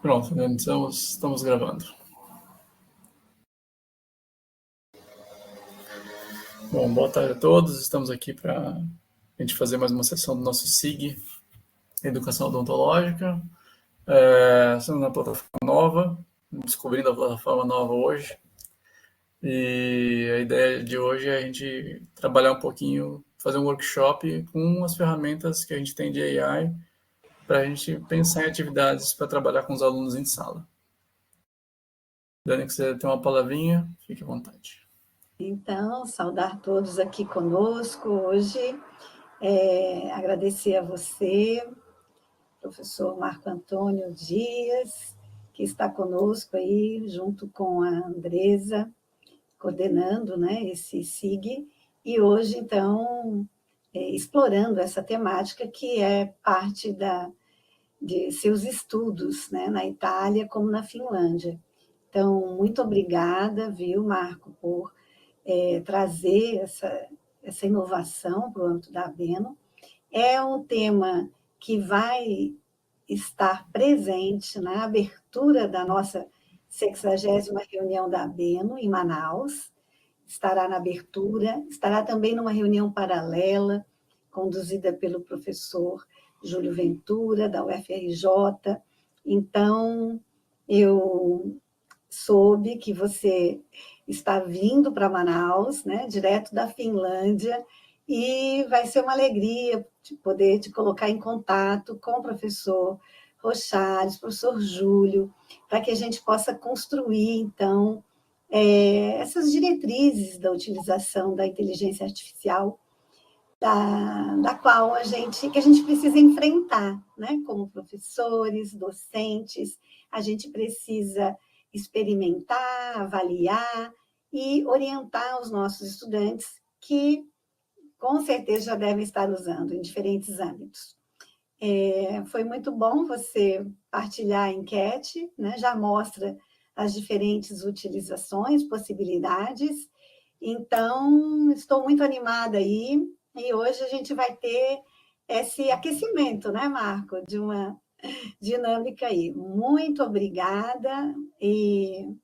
Pronto, né? Então estamos gravando. Bom, boa tarde a todos. Estamos aqui para a gente fazer mais uma sessão do nosso SIG, Educação Odontológica. Estamos na plataforma nova, descobrindo a plataforma nova hoje. E a ideia de hoje é a gente trabalhar um pouquinho, fazer um workshop com as ferramentas que a gente tem de AI para a gente pensar em atividades para trabalhar com os alunos em sala. Dani, que você tem uma palavrinha, fique à vontade. Então, saudar todos aqui conosco hoje, agradecer a você, professor Marco Antônio Dias, que está conosco aí, junto com a Andresa, coordenando, né, esse SIG, e hoje, então, explorando essa temática que é parte de seus estudos, né, na Itália como na Finlândia. Então, muito obrigada, viu, Marco, por trazer essa inovação para o âmbito da ABENO. É um tema que vai estar presente na abertura da nossa 60ª reunião da ABENO, em Manaus. Estará na abertura, estará também numa reunião paralela, conduzida pelo professor Júlio Ventura, da UFRJ. Então, eu soube que você está vindo para Manaus, né, direto da Finlândia, e vai ser uma alegria de poder te colocar em contato com o professor Rochales, professor Júlio, para que a gente possa construir, então, essas diretrizes da utilização da inteligência artificial, da qual que a gente precisa enfrentar, né? Como professores, docentes, a gente precisa experimentar, avaliar e orientar os nossos estudantes que, com certeza, já devem estar usando em diferentes âmbitos. Foi muito bom você partilhar a enquete, né? Já mostra as diferentes utilizações, possibilidades. Então, estou muito animada aí, e hoje a gente vai ter esse aquecimento, né, Marco, de uma dinâmica aí. Muito obrigada e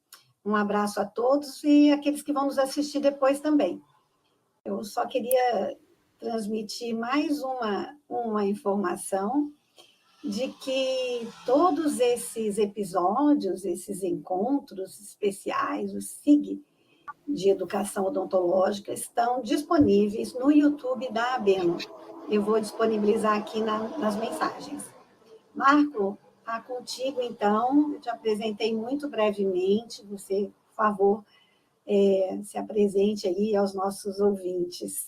um abraço a todos e aqueles que vão nos assistir depois também. Eu só queria transmitir mais uma informação de que todos esses episódios, esses encontros especiais, o SIG de Educação Odontológica, estão disponíveis no YouTube da ABENO. Eu vou disponibilizar aqui nas mensagens. Marco, está contigo, então. Eu te apresentei muito brevemente. Você, por favor, se apresente aí aos nossos ouvintes.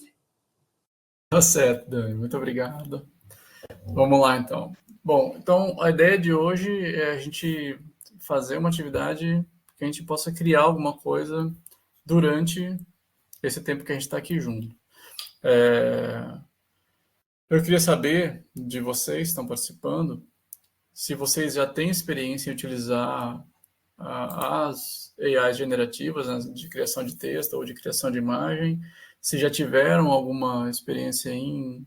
Tá certo, Dani. Muito obrigado. Vamos lá, então. Bom, então a ideia de hoje é a gente fazer uma atividade que a gente possa criar alguma coisa durante esse tempo que a gente está aqui junto. Eu queria saber de vocês que estão participando se vocês já têm experiência em utilizar as AIs generativas, né, de criação de texto ou de criação de imagem, se já tiveram alguma experiência em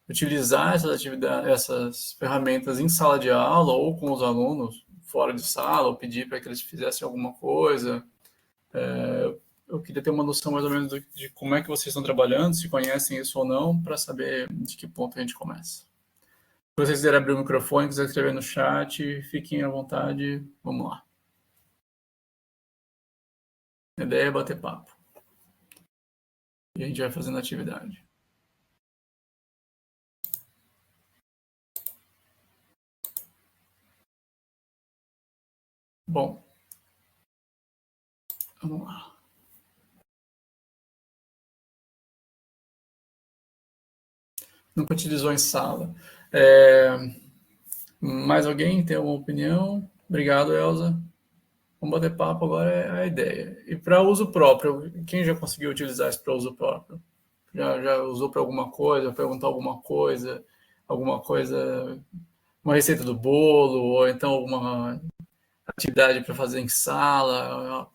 utilizar essas atividades, essas ferramentas em sala de aula ou com os alunos fora de sala, ou pedir para que eles fizessem alguma coisa. Eu queria ter uma noção mais ou menos de como é que vocês estão trabalhando, se conhecem isso ou não, para saber de que ponto a gente começa. Se vocês quiserem abrir o microfone, quiser escrever no chat, fiquem à vontade, vamos lá. A ideia é bater papo. E a gente vai fazendo atividade. Bom, vamos lá. Nunca utilizou em sala. Mais alguém tem alguma opinião? Obrigado, Elza. Vamos bater papo agora, é a ideia. E para uso próprio, quem já conseguiu utilizar isso para uso próprio? Já usou para alguma coisa, perguntar alguma coisa, uma receita do bolo, ou então alguma atividade para fazer em sala?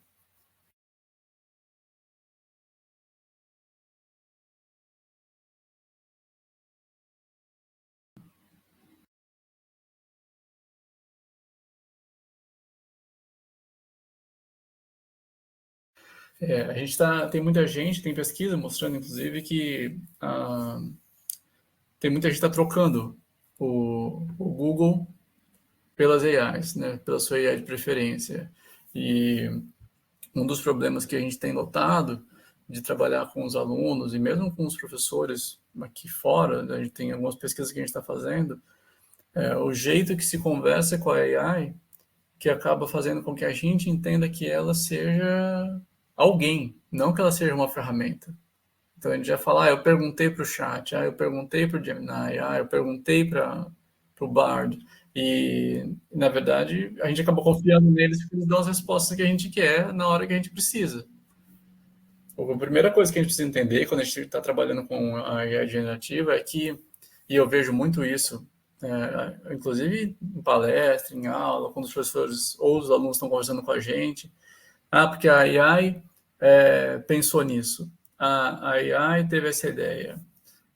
A gente tem muita gente, tem pesquisa mostrando, inclusive, que tem muita gente que está trocando o Google pelas AIs, né, pela sua AI de preferência. E um dos problemas que a gente tem notado de trabalhar com os alunos e mesmo com os professores aqui fora, né, a gente tem algumas pesquisas que a gente está fazendo, o jeito que se conversa com a AI que acaba fazendo com que a gente entenda que ela seja alguém, não que ela seja uma ferramenta. Então a gente já fala, eu perguntei para o chat, eu perguntei para o Gemini, eu perguntei para o Bard. E, na verdade, a gente acaba confiando neles porque eles dão as respostas que a gente quer na hora que a gente precisa. A primeira coisa que a gente precisa entender quando a gente está trabalhando com a AI generativa é que, e eu vejo muito isso, inclusive em palestra, em aula, quando os professores ou os alunos estão conversando com a gente, porque a AI pensou nisso, a AI teve essa ideia,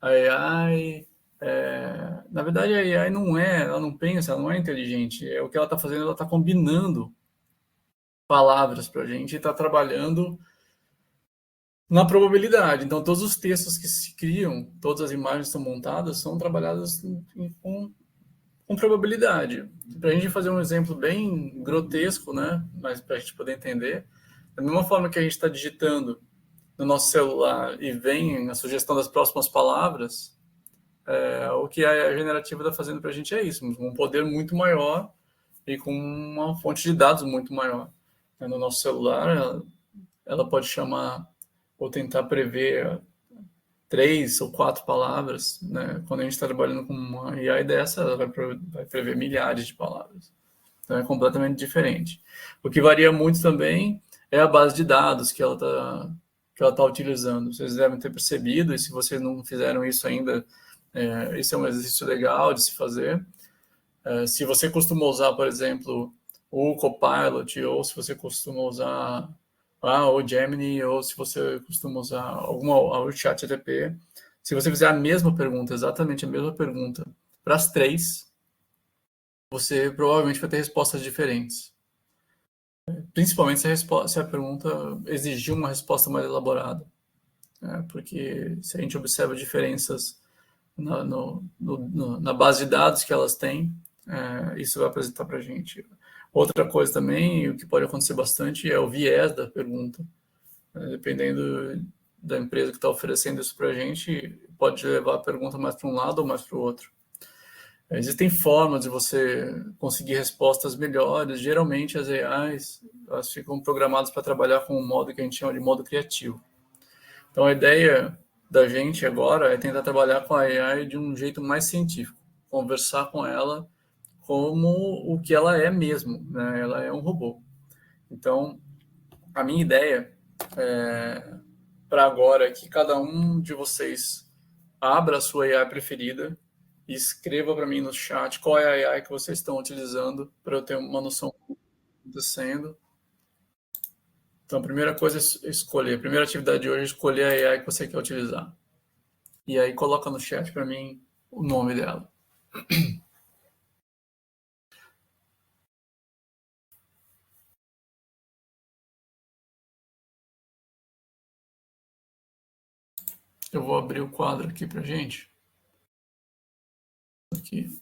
a AI, na verdade a AI ela não pensa, ela não é inteligente, o que ela está fazendo, ela está combinando palavras para a gente e está trabalhando na probabilidade. Então, todos os textos que se criam, todas as imagens que são montadas, são trabalhadas com probabilidade. Para a gente fazer um exemplo bem grotesco, né? Mas para a gente poder entender, da mesma forma que a gente está digitando no nosso celular e vem a sugestão das próximas palavras, o que a generativa está fazendo para a gente é isso, um poder muito maior e com uma fonte de dados muito maior. No nosso celular, ela pode chamar ou tentar prever 3 ou 4 palavras, né? Quando a gente está trabalhando com uma AI dessa, ela vai prever milhares de palavras. Então é completamente diferente. O que varia muito também é a base de dados que ela tá utilizando. Vocês devem ter percebido, e se vocês não fizeram isso ainda, esse é um exercício legal de se fazer. Se você costuma usar, por exemplo, o Copilot, ou se você costuma usar o Gemini, ou se você costuma usar o ChatGPT, se você fizer a mesma pergunta, exatamente a mesma pergunta, para as 3, você provavelmente vai ter respostas diferentes. Principalmente se a pergunta exigir uma resposta mais elaborada. Porque se a gente observa diferenças na base de dados que elas têm, isso vai apresentar para a gente. Outra coisa também, o que pode acontecer bastante, é o viés da pergunta. Dependendo da empresa que está oferecendo isso para a gente, pode levar a pergunta mais para um lado ou mais para o outro. Existem formas de você conseguir respostas melhores. Geralmente as AIs elas ficam programadas para trabalhar com um modo que a gente chama de modo criativo. Então a ideia da gente agora é tentar trabalhar com a AI de um jeito mais científico, conversar com ela como o que ela é mesmo, né? Ela é um robô. Então, a minha ideia para agora é que cada um de vocês abra a sua AI preferida e escreva para mim no chat qual é a AI que vocês estão utilizando para eu ter uma noção do que está acontecendo. Então, a primeira coisa é escolher. A primeira atividade de hoje é escolher a AI que você quer utilizar. E aí coloca no chat para mim o nome dela. Eu vou abrir o quadro aqui para gente. Aqui.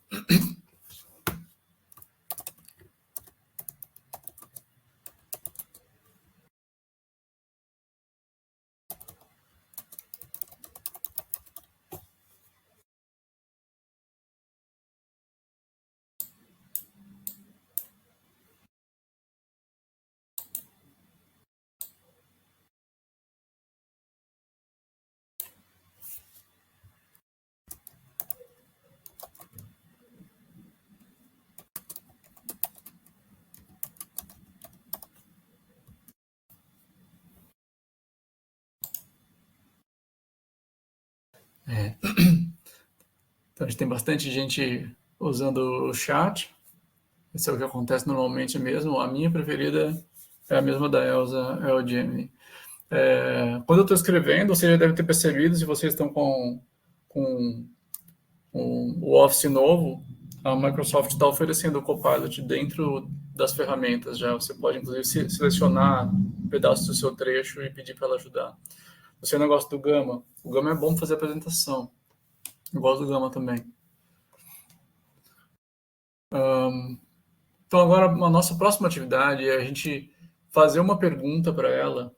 Então, a gente tem bastante gente usando o chat. Esse é o que acontece normalmente mesmo. A minha preferida é a mesma da Elsa, é o Gemini. Quando eu estou escrevendo, você já deve ter percebido, se vocês estão com o Office novo, a Microsoft está oferecendo o Copilot dentro das ferramentas já. Você pode, inclusive, selecionar pedaços do seu trecho e pedir para ela ajudar. Você não gosta do Gama? O Gama é bom para fazer apresentação. Eu gosto do Gama também. Então, agora, a nossa próxima atividade é a gente fazer uma pergunta para ela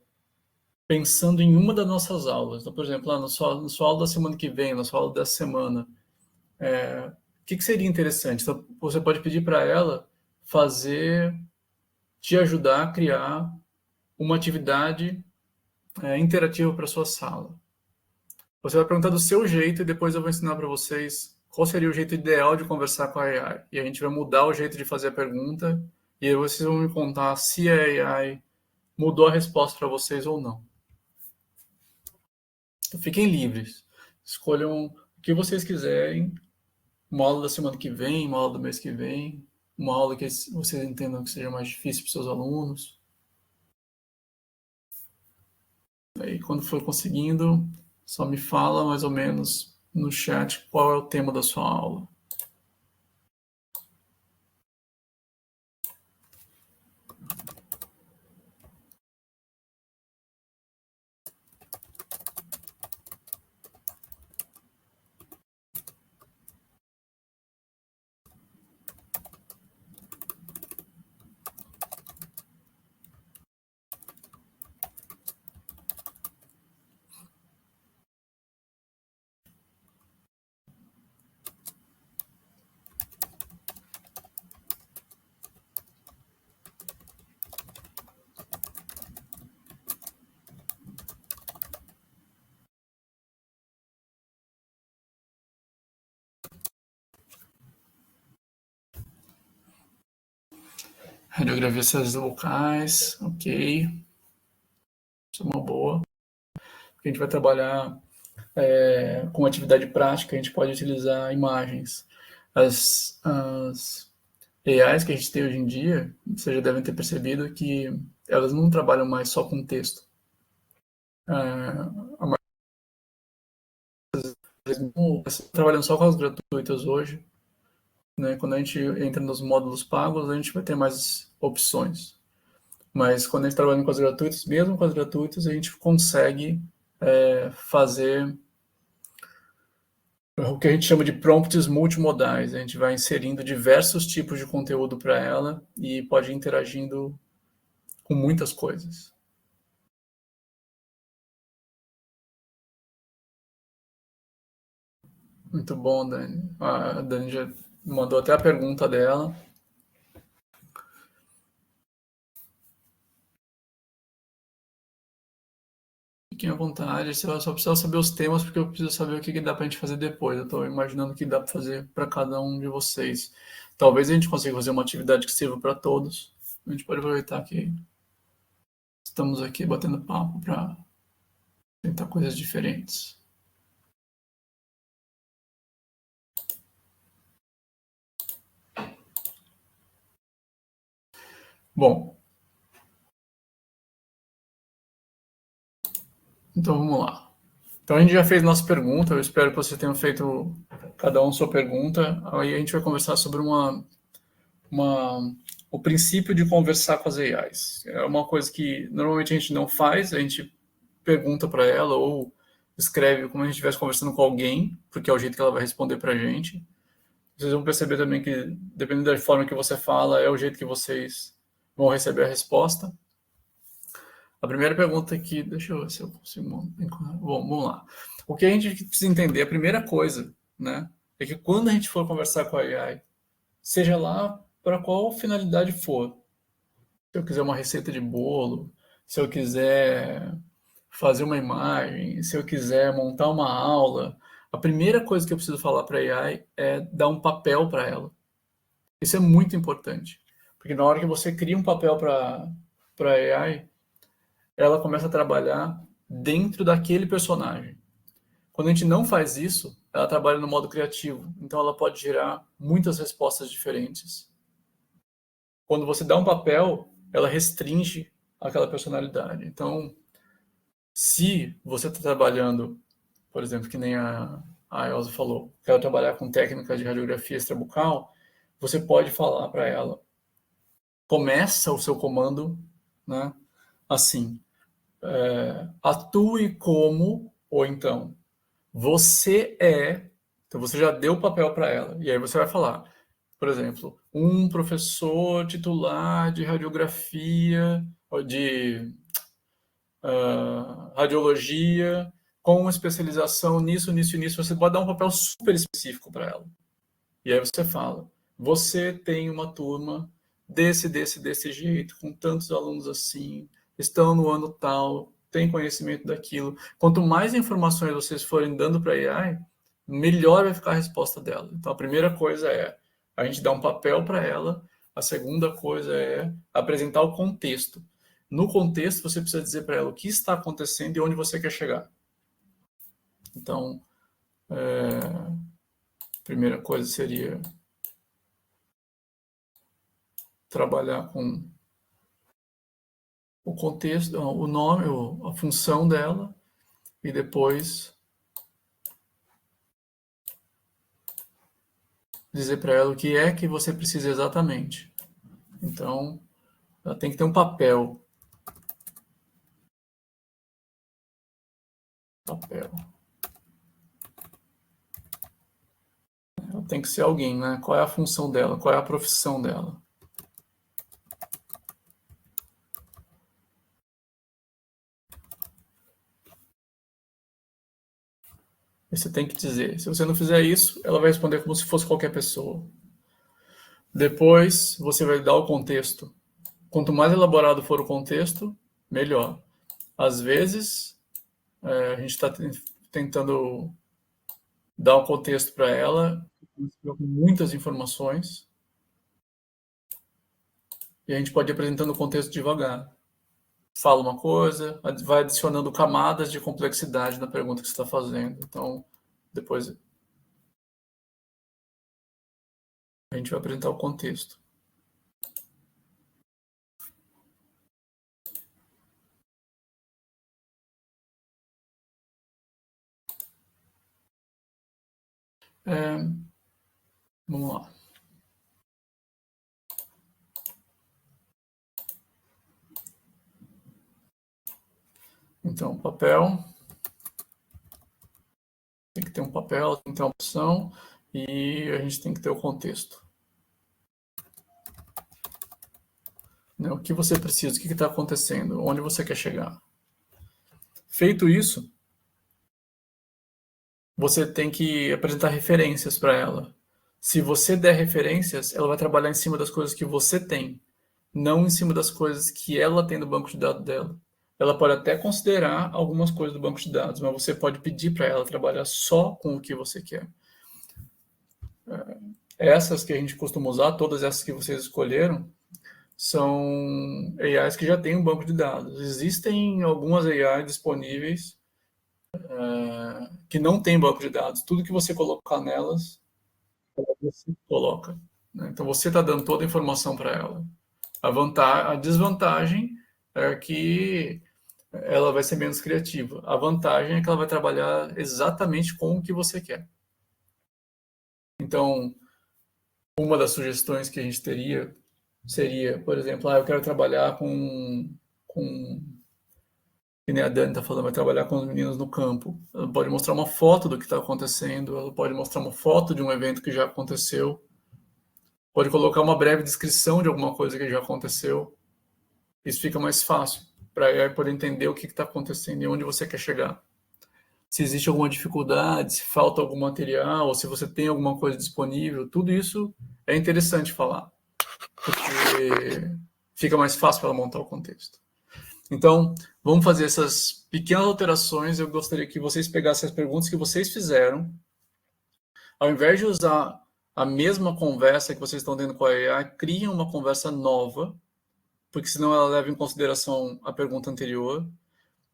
pensando em uma das nossas aulas. Então, por exemplo, lá na sua aula da semana que vem, na sua aula dessa semana, o que seria interessante? Então, você pode pedir para ela te ajudar a criar uma atividade interativa para sua sala. Você vai perguntar do seu jeito e depois eu vou ensinar para vocês qual seria o jeito ideal de conversar com a AI. E a gente vai mudar o jeito de fazer a pergunta e aí vocês vão me contar se a AI mudou a resposta para vocês ou não. Então, fiquem livres. Escolham o que vocês quiserem. Uma aula da semana que vem, uma aula do mês que vem, uma aula que vocês entendam que seja mais difícil para os seus alunos. Aí, quando for conseguindo, só me fala mais ou menos no chat qual é o tema da sua aula. Radiografia células vocais, ok. Isso é uma boa. Porque a gente vai trabalhar com atividade prática, a gente pode utilizar imagens. As AIs que a gente tem hoje em dia, vocês já devem ter percebido que elas não trabalham mais só com texto. A maioria trabalhando só com as gratuitas hoje. Né? Quando a gente entra nos módulos pagos, a gente vai ter mais opções. Mas quando a gente trabalha com as gratuitas, mesmo com as gratuitas, a gente consegue fazer o que a gente chama de prompts multimodais. A gente vai inserindo diversos tipos de conteúdo para ela e pode ir interagindo com muitas coisas. Muito bom, Dani. A Dani já mandou até a pergunta dela. Fiquem à vontade. Eu só preciso saber os temas, porque eu preciso saber o que dá para a gente fazer depois. Eu estou imaginando o que dá para fazer para cada um de vocês. Talvez a gente consiga fazer uma atividade que sirva para todos. A gente pode aproveitar que estamos aqui batendo papo para tentar coisas diferentes. Bom, então vamos lá. Então a gente já fez nossa pergunta, eu espero que vocês tenham feito cada um sua pergunta. Aí a gente vai conversar sobre o princípio de conversar com as AIs. É uma coisa que normalmente a gente não faz, a gente pergunta para ela ou escreve como a gente estivesse conversando com alguém, porque é o jeito que ela vai responder para a gente. Vocês vão perceber também que, dependendo da forma que você fala, é o jeito que vocês vão receber a resposta. A primeira pergunta aqui, deixa eu ver se eu consigo. Bom, vamos lá. O que a gente precisa entender, a primeira coisa, né, é que quando a gente for conversar com a AI, seja lá para qual finalidade for, se eu quiser uma receita de bolo, se eu quiser fazer uma imagem, se eu quiser montar uma aula, a primeira coisa que eu preciso falar para a AI é dar um papel para ela. Isso é muito importante, porque na hora que você cria um papel para a AI, ela começa a trabalhar dentro daquele personagem. Quando a gente não faz isso, ela trabalha no modo criativo, então ela pode gerar muitas respostas diferentes. Quando você dá um papel, ela restringe aquela personalidade. Então, se você está trabalhando, por exemplo, que nem a Elza falou, quero trabalhar com técnicas de radiografia extrabucal, você pode falar para ela, começa o seu comando, né, assim, atue como, ou então, você é, então você já deu o papel para ela, e aí você vai falar, por exemplo, um professor titular de radiografia, ou de radiologia, com especialização nisso, nisso e nisso, você pode dar um papel super específico para ela. E aí você fala, você tem uma turma desse jeito, com tantos alunos assim, estão no ano tal, tem conhecimento daquilo. Quanto mais informações vocês forem dando para a AI, melhor vai ficar a resposta dela. Então, a primeira coisa é a gente dar um papel para ela, a segunda coisa é apresentar o contexto. No contexto, você precisa dizer para ela o que está acontecendo e onde você quer chegar. Então, a primeira coisa seria trabalhar com o contexto, o nome, a função dela, e depois dizer para ela o que é que você precisa exatamente. Então, ela tem que ter um papel. Ela tem que ser alguém, né? Qual é a função dela? Qual é a profissão dela? E você tem que dizer. Se você não fizer isso, ela vai responder como se fosse qualquer pessoa. Depois, você vai dar o contexto. Quanto mais elaborado for o contexto, melhor. Às vezes, a gente está tentando dar um contexto para ela, com muitas informações, e a gente pode ir apresentando o contexto devagar. Fala uma coisa, vai adicionando camadas de complexidade na pergunta que você está fazendo. Então, depois a gente vai apresentar o contexto. Vamos lá. Então, papel. Tem que ter um papel, tem que ter uma opção e a gente tem que ter o contexto. Né? O que você precisa, o que está acontecendo, onde você quer chegar. Feito isso, você tem que apresentar referências para ela. Se você der referências, ela vai trabalhar em cima das coisas que você tem, não em cima das coisas que ela tem no banco de dados dela. Ela pode até considerar algumas coisas do banco de dados, mas você pode pedir para ela trabalhar só com o que você quer. Essas que a gente costuma usar, todas essas que vocês escolheram, são AIs que já têm um banco de dados. Existem algumas AIs disponíveis que não têm banco de dados. Tudo que você colocar nelas, você coloca. Né? Então você está dando toda a informação para ela. A desvantagem é que ela vai ser menos criativa. A vantagem é que ela vai trabalhar exatamente com o que você quer. Então, uma das sugestões que a gente teria seria, por exemplo, eu quero trabalhar que nem a Dani está falando, vai trabalhar com os meninos no campo. Ela pode mostrar uma foto do que está acontecendo, ela pode mostrar uma foto de um evento que já aconteceu, pode colocar uma breve descrição de alguma coisa que já aconteceu. Isso fica mais fácil para ela poder entender o que está acontecendo e onde você quer chegar. Se existe alguma dificuldade, se falta algum material, ou se você tem alguma coisa disponível, tudo isso é interessante falar, porque fica mais fácil para ela montar o contexto. Então, vamos fazer essas pequenas alterações. Eu gostaria que vocês pegassem as perguntas que vocês fizeram. Ao invés de usar a mesma conversa que vocês estão tendo com a AI, criem uma conversa nova, porque senão ela leva em consideração a pergunta anterior,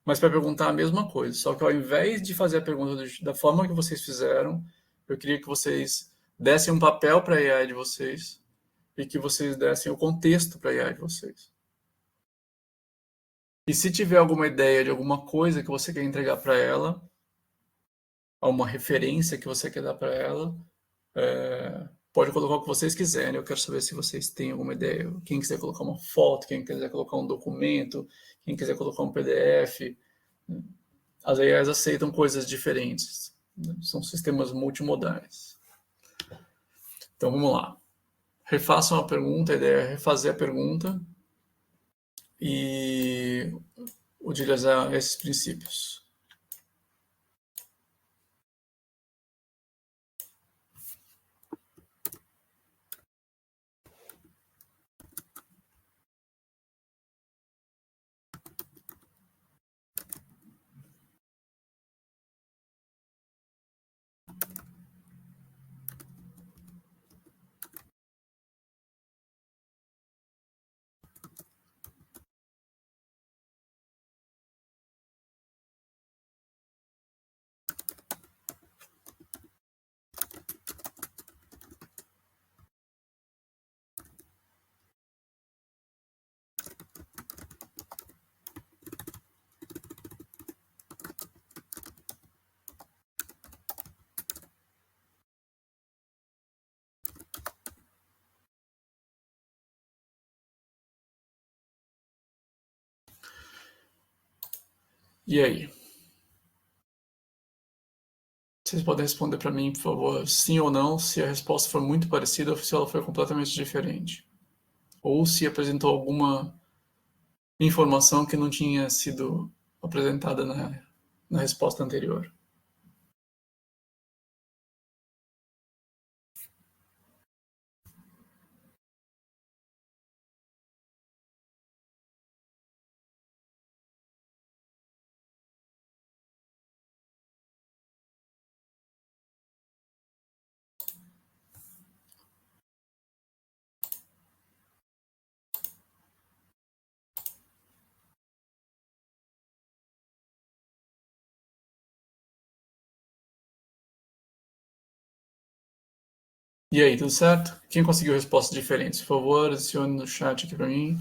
mas para perguntar a mesma coisa. Só que ao invés de fazer a pergunta da forma que vocês fizeram, eu queria que vocês dessem um papel para a AI de vocês e que vocês dessem o contexto para a AI de vocês. E se tiver alguma ideia de alguma coisa que você quer entregar para ela, alguma referência que você quer dar para ela, pode colocar o que vocês quiserem. Eu quero saber se vocês têm alguma ideia. Quem quiser colocar uma foto, quem quiser colocar um documento, quem quiser colocar um PDF. As AIs aceitam coisas diferentes. São sistemas multimodais. Então, vamos lá. Refaçam a pergunta. A ideia é refazer a pergunta e utilizar esses princípios. E aí? Vocês podem responder para mim, por favor, sim ou não, se a resposta for muito parecida ou se ela foi completamente diferente. Ou se apresentou alguma informação que não tinha sido apresentada na resposta anterior. E aí, tudo certo? Quem conseguiu respostas diferentes, por favor, adicione no chat aqui para mim.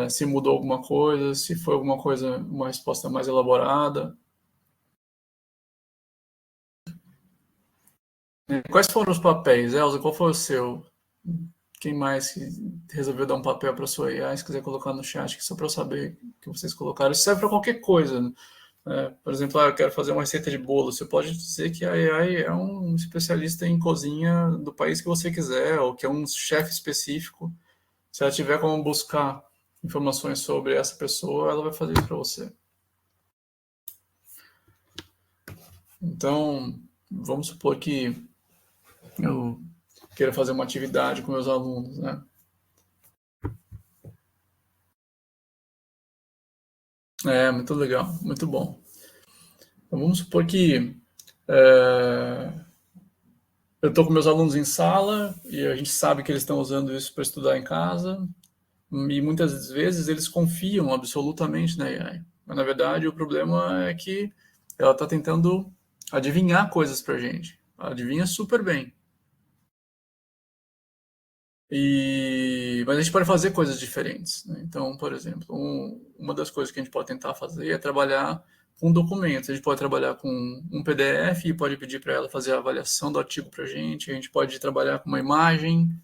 Se mudou alguma coisa, se foi alguma coisa, uma resposta mais elaborada. Quais foram os papéis? Elza, qual foi o seu? Quem mais que resolveu dar um papel para a sua AI? Se quiser colocar no chat, que só para eu saber que vocês colocaram. Isso serve para qualquer coisa, né? Por exemplo, eu quero fazer uma receita de bolo. Você pode dizer que a AI é um especialista em cozinha do país que você quiser, ou que é um chefe específico. Se ela tiver como buscar informações sobre essa pessoa, ela vai fazer isso para você. Então, vamos supor que eu queira fazer uma atividade com meus alunos, né? Muito legal, muito bom. Então, vamos supor que eu estou com meus alunos em sala e a gente sabe que eles estão usando isso para estudar em casa e muitas vezes eles confiam absolutamente na AI. Mas, na verdade, o problema é que ela está tentando adivinhar coisas para a gente. Ela adivinha super bem. Mas a gente pode fazer coisas diferentes, né? Então, por exemplo, uma das coisas que a gente pode tentar fazer é trabalhar com documentos. A gente pode trabalhar com um PDF e pode pedir para ela fazer a avaliação do artigo para a gente pode trabalhar com uma imagem.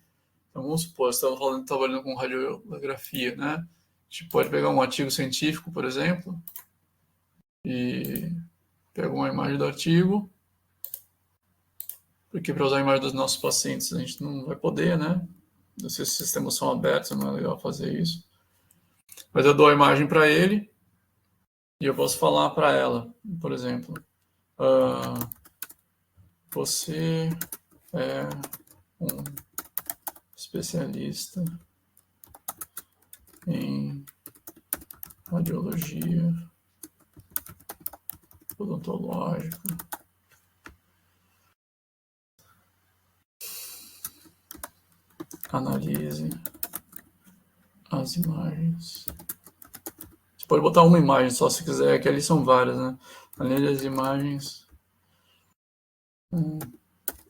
Então, vamos supor, estamos trabalhando com radiografia, né? A gente pode pegar um artigo científico, por exemplo, e pega uma imagem do artigo, porque para usar a imagem dos nossos pacientes a gente não vai poder, né? Se os sistemas são abertos, não é legal fazer isso. Mas eu dou a imagem para ele e eu posso falar para ela, por exemplo, você é um especialista em radiologia odontológica. Analise as imagens. Você pode botar uma imagem só se quiser, que ali são várias, né? Analise as imagens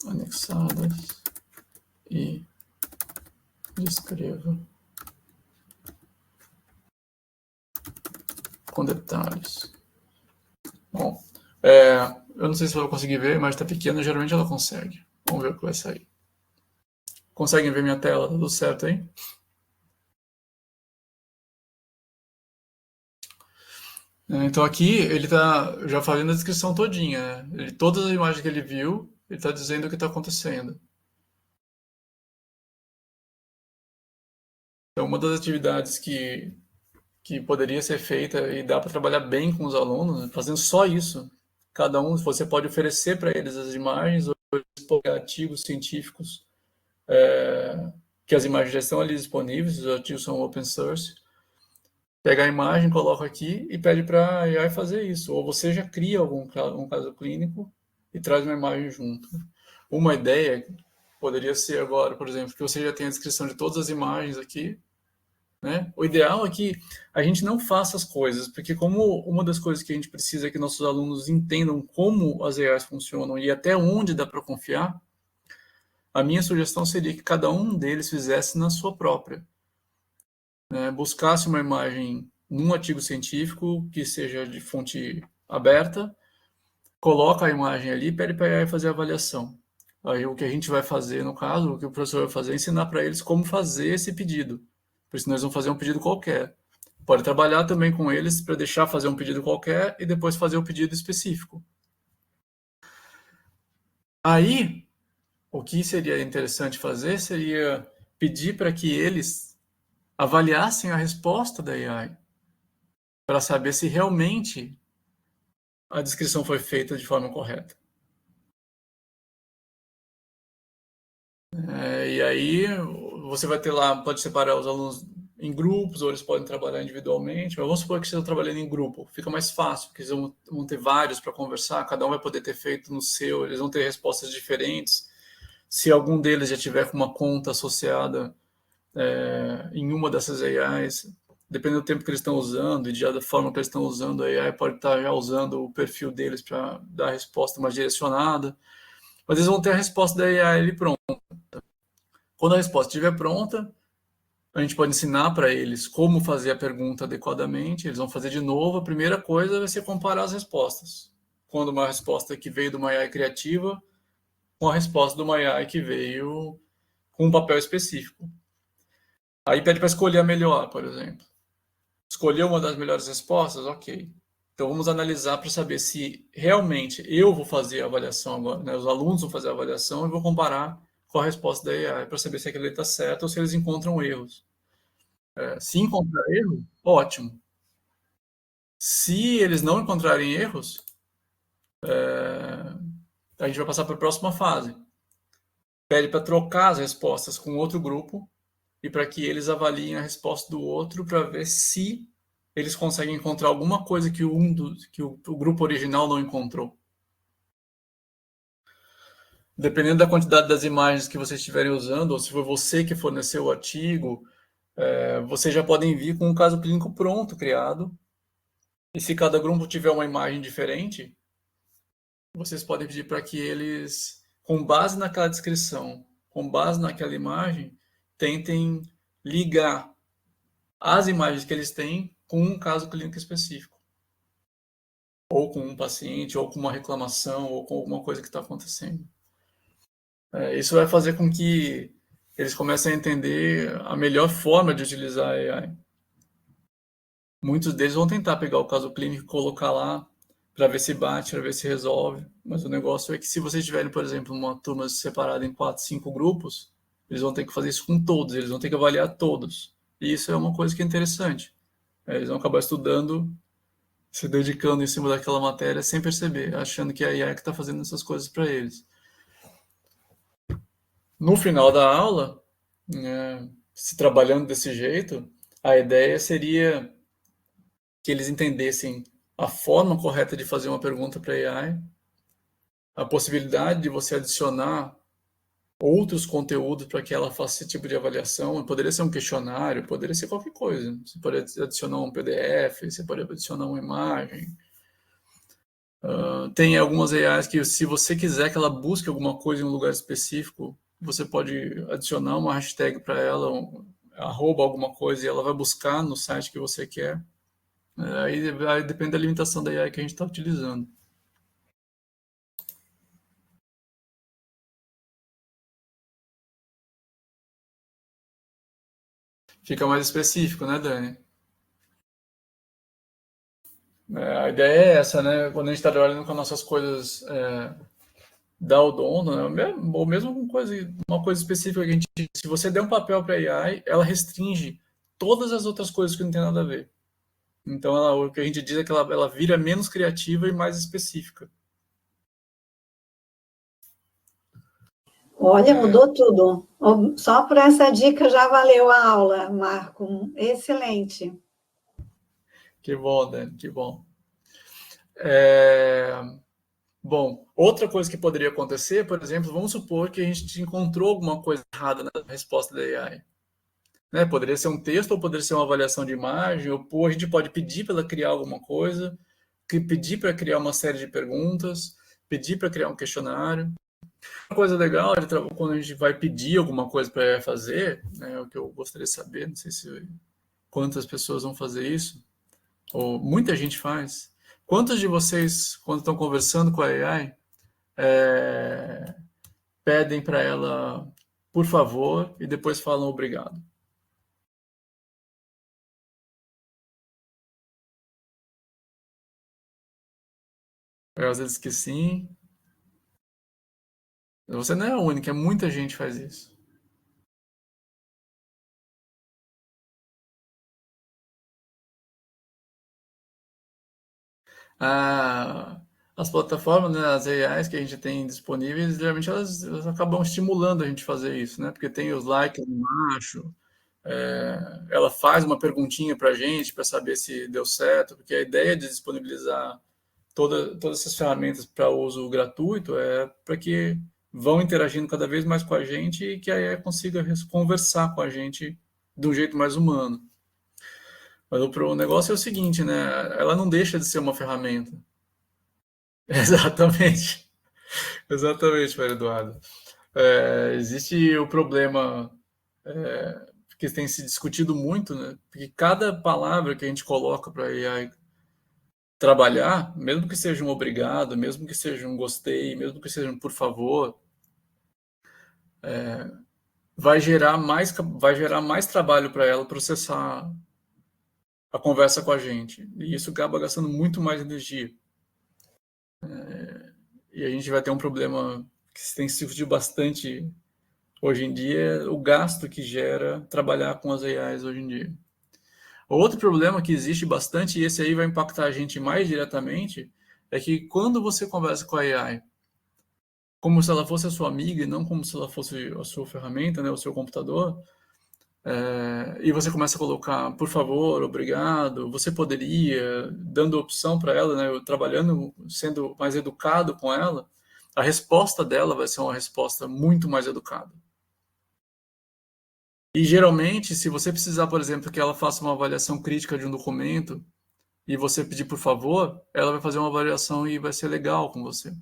anexadas e descreva com detalhes. Bom, eu não sei se eu vou conseguir ver, mas está pequena, geralmente ela consegue. Vamos ver o que vai sair. Conseguem ver minha tela? Tá tudo certo aí? Então aqui ele está já fazendo a descrição todinha, né? Todas as imagens que ele viu, ele está dizendo o que está acontecendo. Então uma das atividades que poderia ser feita e dá para trabalhar bem com os alunos, né, fazendo só isso. Cada um, você pode oferecer para eles as imagens, ou artigos científicos, que as imagens já estão ali disponíveis, os artigos são open source. Pega a imagem, coloca aqui e pede para a AI fazer isso. Ou você já cria um caso clínico e traz uma imagem junto. Uma ideia poderia ser agora, por exemplo, que você já tem a descrição de todas as imagens aqui, né? O ideal é que a gente não faça as coisas, porque como uma das coisas que a gente precisa é que nossos alunos entendam como as AIs funcionam e até onde dá para confiar, a minha sugestão seria que cada um deles fizesse na sua própria, né? Buscasse uma imagem num artigo científico que seja de fonte aberta, coloca a imagem ali e pede para a AI fazer a avaliação. Aí o que a gente vai fazer, no caso, o que o professor vai fazer é ensinar para eles como fazer esse pedido. Por isso nós vamos fazer um pedido qualquer. Pode trabalhar também com eles para deixar fazer um pedido qualquer e depois fazer o pedido específico. Aí, o que seria interessante fazer seria pedir para que eles avaliassem a resposta da AI, para saber se realmente a descrição foi feita de forma correta. E aí você vai ter lá, pode separar os alunos em grupos, ou eles podem trabalhar individualmente, mas vamos supor que estejam trabalhando em grupo, fica mais fácil, porque eles vão ter vários para conversar, cada um vai poder ter feito no seu, eles vão ter respostas diferentes. Se algum deles já tiver com uma conta associada em uma dessas AIs, dependendo do tempo que eles estão usando e da forma que eles estão usando, a AI pode estar já usando o perfil deles para dar a resposta mais direcionada, mas eles vão ter a resposta da AI ali pronta. Quando a resposta estiver pronta, a gente pode ensinar para eles como fazer a pergunta adequadamente. Eles vão fazer de novo. A primeira coisa vai ser comparar as respostas. Quando uma resposta que veio do uma AI criativa com a resposta do uma AI que veio com um papel específico. Aí pede para escolher a melhor, por exemplo. Escolheu uma das melhores respostas? Ok. Então vamos analisar para saber se realmente eu vou fazer a avaliação agora, né? Os alunos vão fazer a avaliação e vou comparar com a resposta da AI para saber se aquilo está certo ou se eles encontram erros. Se encontrar erro, ótimo. Se eles não encontrarem erros, a gente vai passar para a próxima fase. Pede para trocar as respostas com outro grupo e para que eles avaliem a resposta do outro para ver se eles conseguem encontrar alguma coisa que o grupo original não encontrou. Dependendo da quantidade das imagens que vocês estiverem usando, ou se foi você que forneceu o artigo, vocês já podem vir com um caso clínico pronto, criado. E se cada grupo tiver uma imagem diferente, vocês podem pedir para que eles, com base naquela descrição, com base naquela imagem, tentem ligar as imagens que eles têm com um caso clínico específico, ou com um paciente, ou com uma reclamação, ou com alguma coisa que está acontecendo. Isso vai fazer com que eles comecem a entender a melhor forma de utilizar a AI. Muitos deles vão tentar pegar o caso clínico e colocar lá para ver se bate, para ver se resolve. Mas o negócio é que se vocês tiverem, por exemplo, uma turma separada em 4, 5 grupos, eles vão ter que fazer isso com todos, eles vão ter que avaliar todos. E isso é uma coisa que é interessante. Eles vão acabar estudando, se dedicando em cima daquela matéria sem perceber, achando que é a IA que está fazendo essas coisas para eles. No final da aula, se trabalhando desse jeito, a ideia seria que eles entendessem a forma correta de fazer uma pergunta para a AI, a possibilidade de você adicionar outros conteúdos para que ela faça esse tipo de avaliação. Poderia ser um questionário, poderia ser qualquer coisa. Você pode adicionar um PDF, você pode adicionar uma imagem. Tem algumas AIs que, se você quiser que ela busque alguma coisa em um lugar específico, você pode adicionar uma hashtag para ela, arroba alguma coisa, e ela vai buscar no site que você quer. Aí depende da limitação da AI que a gente está utilizando. Fica mais específico, né, Dani? A ideia é essa, né? Quando a gente está trabalhando com as nossas coisas da Odonto, né? Ou mesmo uma coisa específica que a gente, se você der um papel para a AI, ela restringe todas as outras coisas que não tem nada a ver. Então, o que a gente diz é que ela vira menos criativa e mais específica. Olha, mudou tudo. Só por essa dica já valeu a aula, Marco. Excelente. Que bom, Dani, que bom. Bom, outra coisa que poderia acontecer, por exemplo, vamos supor que a gente encontrou alguma coisa errada na resposta da AI. Né? Poderia ser um texto, ou poderia ser uma avaliação de imagem, ou a gente pode pedir para ela criar alguma coisa, pedir para criar uma série de perguntas, pedir para criar um questionário. Uma coisa legal é quando a gente vai pedir alguma coisa para ela fazer, né, o que eu gostaria de saber, não sei se quantas pessoas vão fazer isso, ou muita gente faz. Quantos de vocês, quando estão conversando com a AI, pedem para ela, por favor, e depois falam obrigado? Eu, às vezes que sim. Você não é a única, muita gente faz isso. Ah, as plataformas, né, as AIs que a gente tem disponíveis, geralmente elas acabam estimulando a gente a fazer isso, né? Porque tem os likes embaixo, ela faz uma perguntinha para a gente para saber se deu certo, porque a ideia de disponibilizar todas essas ferramentas para uso gratuito é para que vão interagindo cada vez mais com a gente e que a AI consiga conversar com a gente de um jeito mais humano. Mas o negócio é o seguinte, né? Ela não deixa de ser uma ferramenta. Exatamente. Exatamente, Mário Eduardo. Existe o problema que tem se discutido muito, né? Porque cada palavra que a gente coloca para a AI trabalhar, mesmo que seja um obrigado, mesmo que seja um gostei, mesmo que seja um por favor, vai gerar mais trabalho para ela processar a conversa com a gente. E isso acaba gastando muito mais energia. E a gente vai ter um problema que se tem se discutido bastante hoje em dia, é o gasto que gera trabalhar com as AIs hoje em dia. Outro problema que existe bastante, e esse aí vai impactar a gente mais diretamente, é que quando você conversa com a AI, como se ela fosse a sua amiga e não como se ela fosse a sua ferramenta, né, o seu computador, e você começa a colocar, por favor, obrigado, você poderia, dando opção para ela, né, trabalhando, sendo mais educado com ela, a resposta dela vai ser uma resposta muito mais educada. E geralmente, se você precisar, por exemplo, que ela faça uma avaliação crítica de um documento e você pedir por favor, ela vai fazer uma avaliação e vai ser legal com você.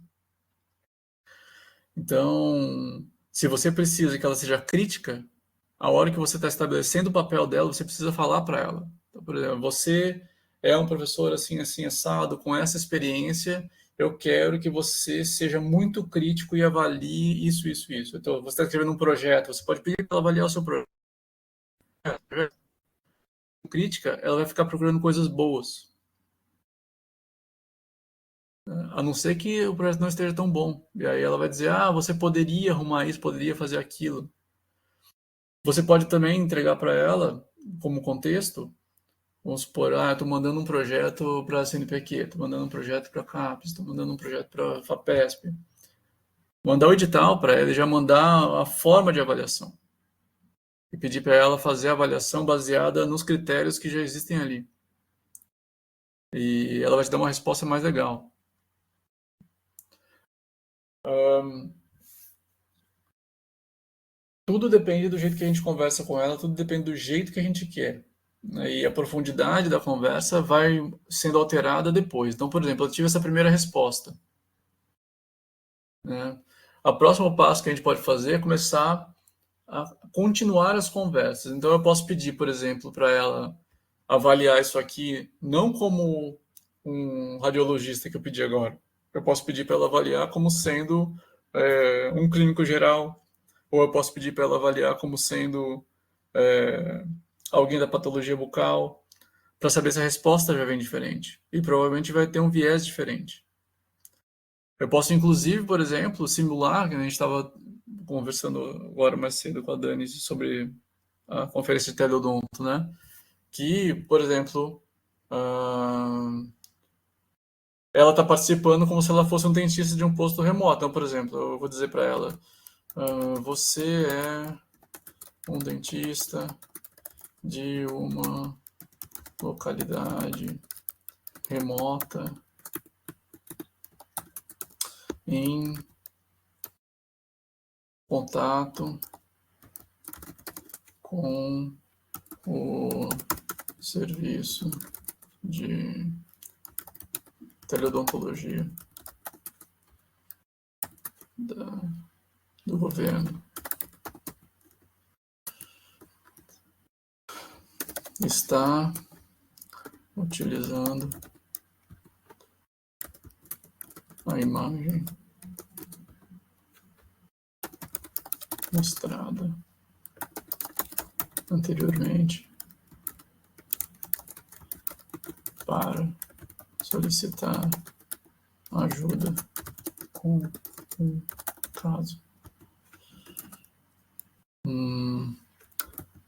Então, se você precisa que ela seja crítica, a hora que você está estabelecendo o papel dela, você precisa falar para ela. Então, por exemplo, você é um professor assim, assim, assado, com essa experiência, eu quero que você seja muito crítico e avalie isso, isso, isso. Então, você está escrevendo um projeto, você pode pedir para ela avaliar o seu projeto. Crítica, ela vai ficar procurando coisas boas. A não ser que o projeto não esteja tão bom. E aí ela vai dizer, você poderia arrumar isso, poderia fazer aquilo. Você pode também entregar para ela, como contexto, vamos supor, eu estou mandando um projeto para a CNPq, estou mandando um projeto para a CAPES, estou mandando um projeto para a FAPESP. Mandar o edital para ela e já mandar a forma de avaliação. E pedir para ela fazer a avaliação baseada nos critérios que já existem ali. E ela vai te dar uma resposta mais legal. Tudo depende do jeito que a gente conversa com ela, tudo depende do jeito que a gente quer. Né? E a profundidade da conversa vai sendo alterada depois. Então, por exemplo, eu tive essa primeira resposta. Né? O próximo passo que a gente pode fazer é começar a continuar as conversas. Então, eu posso pedir, por exemplo, para ela avaliar isso aqui, não como um radiologista que eu pedi agora. Eu posso pedir para ela avaliar como sendo um clínico geral, ou eu posso pedir para ela avaliar como sendo alguém da patologia bucal, para saber se a resposta já vem diferente. E provavelmente vai ter um viés diferente. Eu posso, inclusive, por exemplo, simular, que a gente estava conversando agora mais cedo com a Dani sobre a conferência de teleodonto, né? Que, por exemplo, ela está participando como se ela fosse um dentista de um posto remoto. Então, por exemplo, eu vou dizer para ela: você é um dentista de uma localidade remota em contato com o serviço de teleodontologia do governo. Está utilizando a imagem mostrada anteriormente para solicitar ajuda com um caso.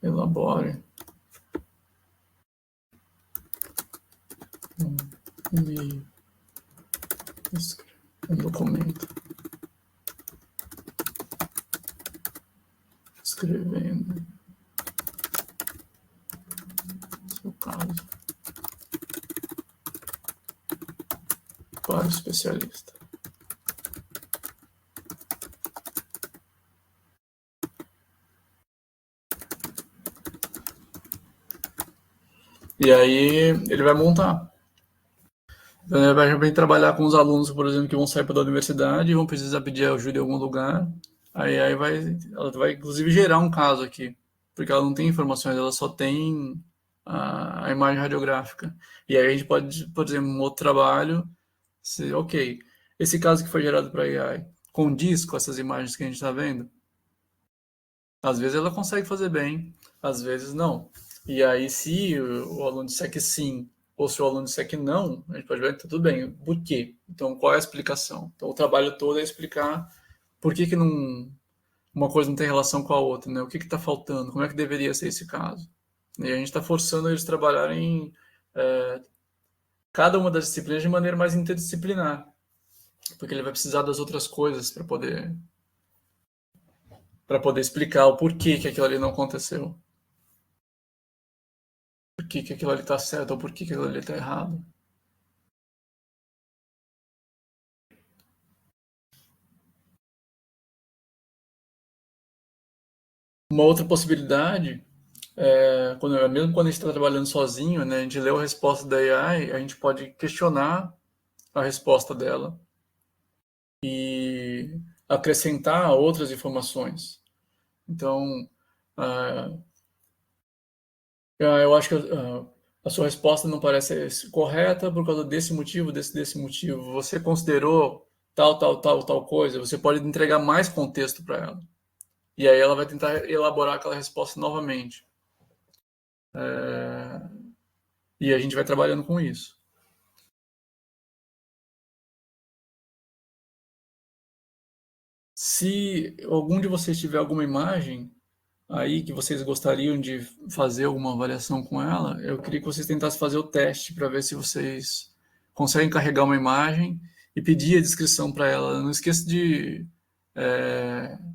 Elabore um e-mail, um documento, escrevendo seu caso para o especialista. E aí ele vai montar. Então ele vai trabalhar com os alunos, por exemplo, que vão sair da universidade e vão precisar pedir ajuda em algum lugar. Aí ela vai inclusive gerar um caso aqui, porque ela não tem informações, ela só tem a imagem radiográfica. E aí a gente pode, por exemplo, um outro trabalho, ok, esse caso que foi gerado para AI condiz com essas imagens que a gente está vendo? Às vezes ela consegue fazer bem, às vezes não. E aí, se o aluno disser que sim, ou se o aluno disser que não, a gente pode ver, tudo bem, por quê? Então, qual é a explicação? Então, o trabalho todo é explicar por que não, uma coisa não tem relação com a outra, né? O que está faltando? Como é que deveria ser esse caso? E a gente está forçando eles a trabalharem cada uma das disciplinas de maneira mais interdisciplinar, porque ele vai precisar das outras coisas para poder explicar o porquê que aquilo ali não aconteceu. Por que aquilo ali está certo ou por que aquilo ali está errado. Uma outra possibilidade mesmo quando a gente está trabalhando sozinho, né, a gente lê a resposta da AI, a gente pode questionar a resposta dela e acrescentar outras informações. Então, eu acho que a sua resposta não parece correta por causa desse motivo, desse motivo. Você considerou tal coisa, você pode entregar mais contexto para ela. E aí ela vai tentar elaborar aquela resposta novamente. E a gente vai trabalhando com isso. Se algum de vocês tiver alguma imagem aí que vocês gostariam de fazer alguma avaliação com ela, eu queria que vocês tentassem fazer o teste para ver se vocês conseguem carregar uma imagem e pedir a descrição para ela. Não esqueça de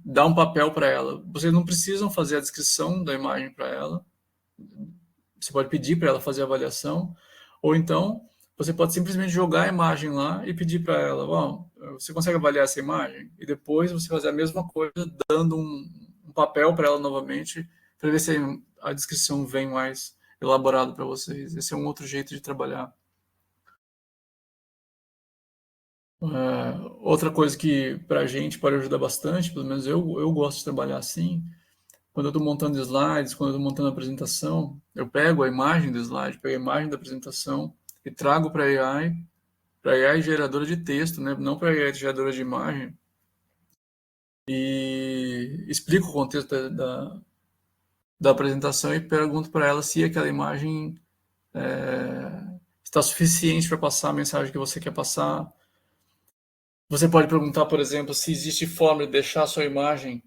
dar um papel para ela. Vocês não precisam fazer a descrição da imagem para ela. Você pode pedir para ela fazer a avaliação, ou então você pode simplesmente jogar a imagem lá e pedir para ela: bom, você consegue avaliar essa imagem? E depois você fazer a mesma coisa, dando um papel para ela novamente, para ver se a descrição vem mais elaborada para vocês. Esse é um outro jeito de trabalhar. Outra coisa que para a gente pode ajudar bastante, pelo menos eu gosto de trabalhar assim, quando eu estou montando slides, quando eu estou montando a apresentação, eu pego a imagem do slide, pego a imagem da apresentação e trago para a AI geradora de texto, né? Não para a AI geradora de imagem, e explico o contexto da apresentação e pergunto para ela se aquela imagem está suficiente para passar a mensagem que você quer passar. Você pode perguntar, por exemplo, se existe forma de deixar a sua imagem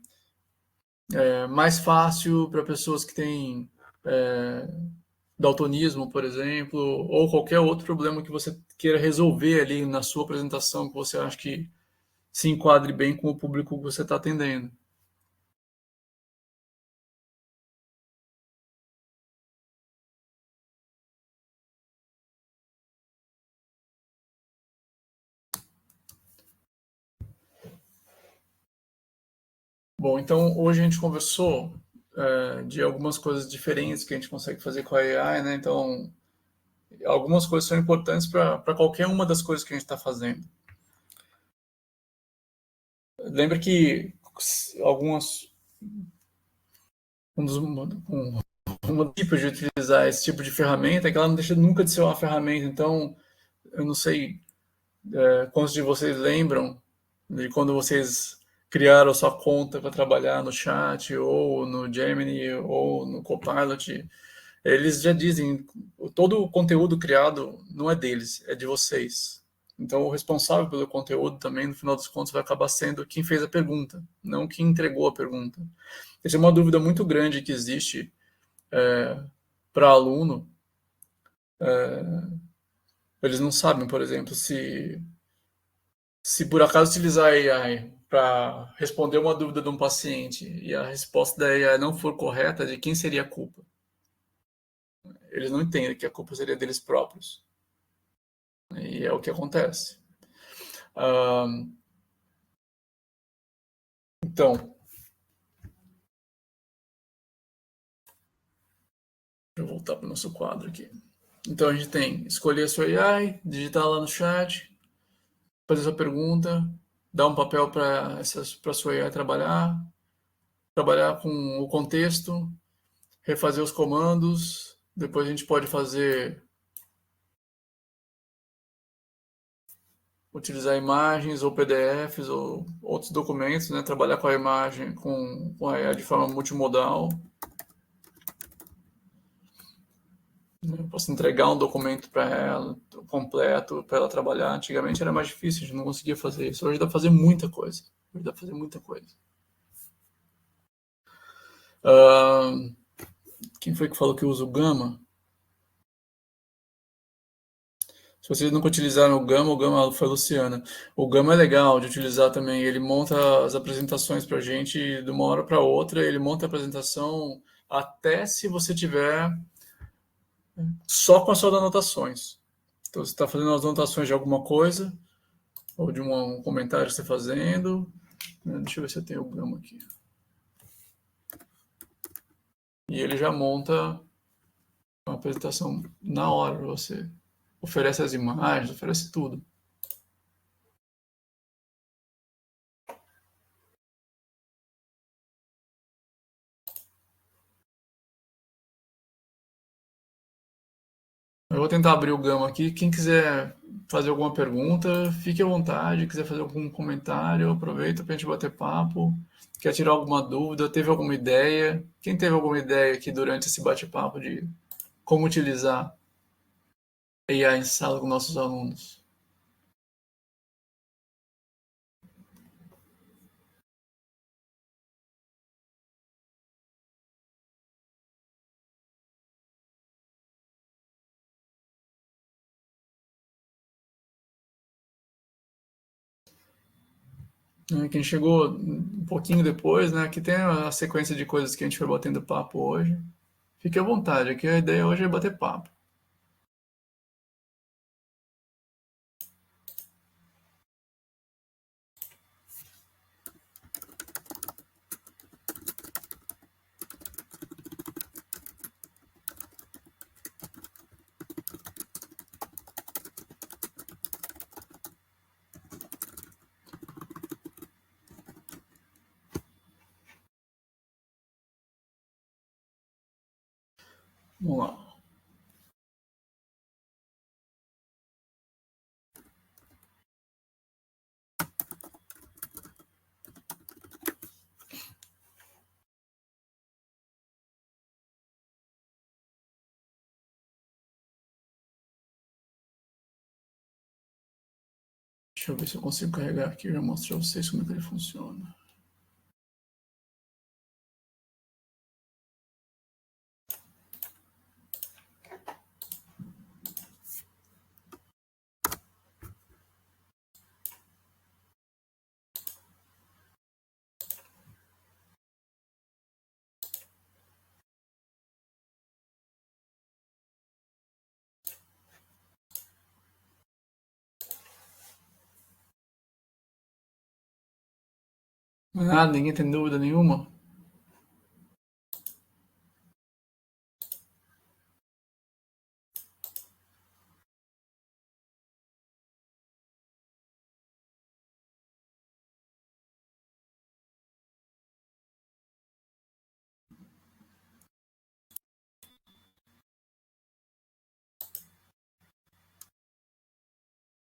mais fácil para pessoas que têm daltonismo, por exemplo, ou qualquer outro problema que você queira resolver ali na sua apresentação, que você acha que se enquadre bem com o público que você está atendendo. Bom, então hoje a gente conversou de algumas coisas diferentes que a gente consegue fazer com a AI, né? Então, algumas coisas são importantes para qualquer uma das coisas que a gente está fazendo. Lembra que algumas um dos tipos de utilizar esse tipo de ferramenta é que ela não deixa nunca de ser uma ferramenta. Então, eu não sei quantos de vocês lembram de quando vocês criaram sua conta para trabalhar no chat, ou no Gemini, ou no Copilot. Eles já dizem, todo o conteúdo criado não é deles, é de vocês. Então, o responsável pelo conteúdo também, no final dos contos, vai acabar sendo quem fez a pergunta, não quem entregou a pergunta. Essa é uma dúvida muito grande que existe para aluno. Eles não sabem, por exemplo, se por acaso utilizar a AI para responder uma dúvida de um paciente e a resposta da AI não for correta, de quem seria a culpa? Eles não entendem que a culpa seria deles próprios. E é o que acontece. Então, deixa eu voltar para o nosso quadro aqui. Então, a gente tem escolher a sua AI, digitar lá no chat, fazer sua pergunta, dar um papel para a sua AI trabalhar com o contexto, refazer os comandos. Depois a gente pode utilizar imagens ou PDFs ou outros documentos, né? Trabalhar com a imagem, com a AI de forma multimodal. Eu posso entregar um documento para ela, completo, para ela trabalhar. Antigamente era mais difícil, a gente não conseguia fazer isso. Hoje dá para fazer muita coisa. Hoje dá para fazer muita coisa. Quem foi que falou que usa o Gama? Se vocês nunca utilizaram o Gama foi a Luciana. O Gama é legal de utilizar também. Ele monta as apresentações para a gente de uma hora para outra. Ele monta a apresentação até se você tiver só com as suas anotações. Então, você está fazendo as anotações de alguma coisa, ou de um comentário que você está fazendo. Deixa eu ver se eu tenho o Gama aqui. E ele já monta uma apresentação na hora para você. Oferece as imagens, oferece tudo. Eu vou tentar abrir o Gama aqui. Quem quiser fazer alguma pergunta, fique à vontade. Quiser fazer algum comentário, aproveita para a gente bater papo. Quer tirar alguma dúvida? Teve alguma ideia? Quem teve alguma ideia aqui durante esse bate-papo de como utilizar AI em sala com nossos alunos? Quem chegou um pouquinho depois, né? Aqui tem a sequência de coisas que a gente foi batendo papo hoje. Fique à vontade, aqui a ideia hoje é bater papo. Vamos lá. Deixa eu ver se eu consigo carregar aqui e já mostro para vocês como é que ele funciona. Nada, ninguém tem dúvida nenhuma?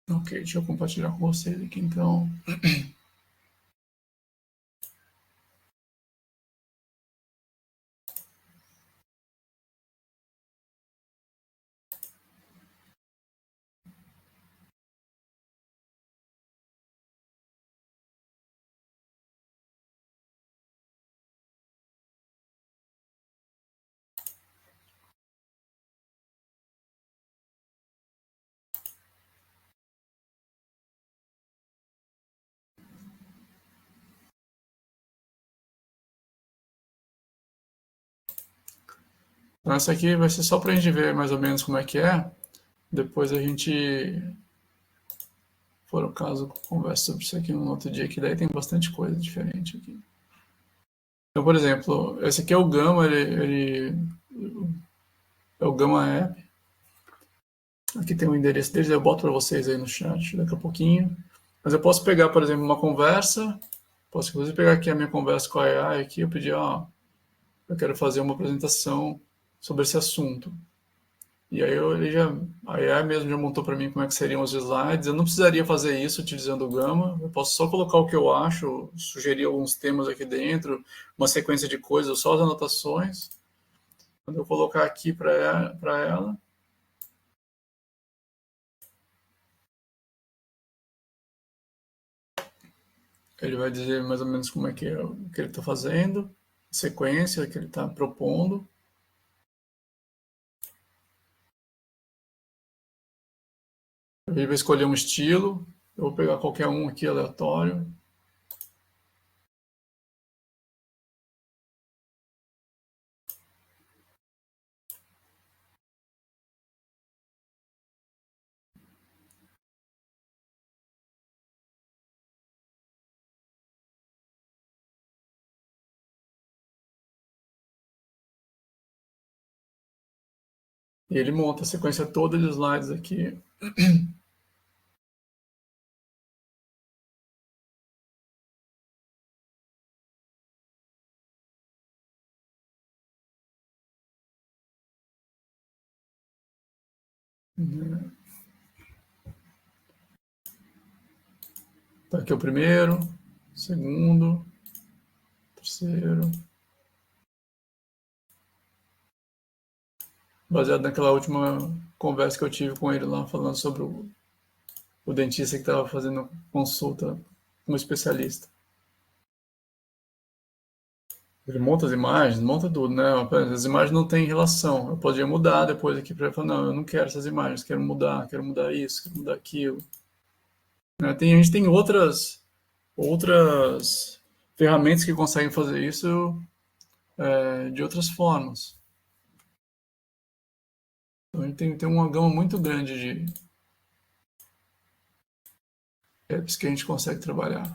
Ok, deixa eu compartilhar com vocês aqui então. Então essa aqui vai ser só para a gente ver mais ou menos como é que é. Depois a gente, por o caso, conversa sobre isso aqui num outro dia, que daí tem bastante coisa diferente aqui. Então, por exemplo, esse aqui é o Gamma, ele é o Gamma App. Aqui tem o endereço deles, eu boto para vocês aí no chat daqui a pouquinho. Mas eu posso pegar, por exemplo, uma conversa, posso inclusive pegar aqui a minha conversa com a AI aqui, eu pedir, ó, eu quero fazer uma apresentação sobre esse assunto. E aí a AI mesmo já montou para mim como é que seriam os slides. Eu não precisaria fazer isso utilizando o Gamma. Eu posso só colocar o que eu acho, sugerir alguns temas aqui dentro, uma sequência de coisas, só as anotações. Quando eu colocar aqui para ela, ele vai dizer mais ou menos como é que, o que ele está fazendo, sequência que ele está propondo. Ele vai escolher um estilo. Eu vou pegar qualquer um aqui aleatório. E ele monta a sequência toda de slides aqui. Tá aqui o primeiro, segundo, terceiro. Baseado naquela última conversa que eu tive com ele lá, falando sobre o dentista que estava fazendo consulta com um especialista. Ele monta as imagens, monta tudo, né? As imagens não têm relação. Eu poderia mudar depois aqui para ele falar, não, eu não quero essas imagens, quero mudar isso, quero mudar aquilo. Né? A gente tem outras ferramentas que conseguem fazer isso de outras formas. Então a gente tem uma gama muito grande de apps que a gente consegue trabalhar.